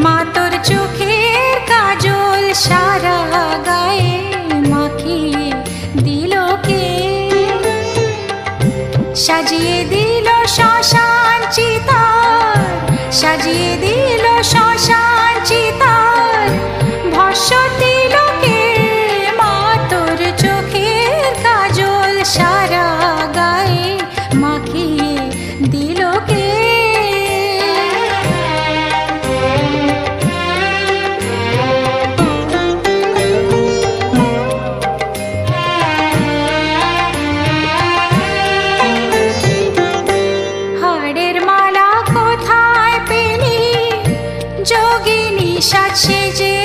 মা তোর চোখের কাজল সারা গায়ে মাখিয়ে দিল কে? সাজিয়ে দিল শ্মশান চিতার, সাজিয়ে দিল শ্মশান চিতার, ভস্য দিল কে? মা তোর চোখের কাজল সারা গায়ে মাখিয়ে দিল কে? হাড়ের মালা কোথায় পেলি যোগিনী সাজ সেজে?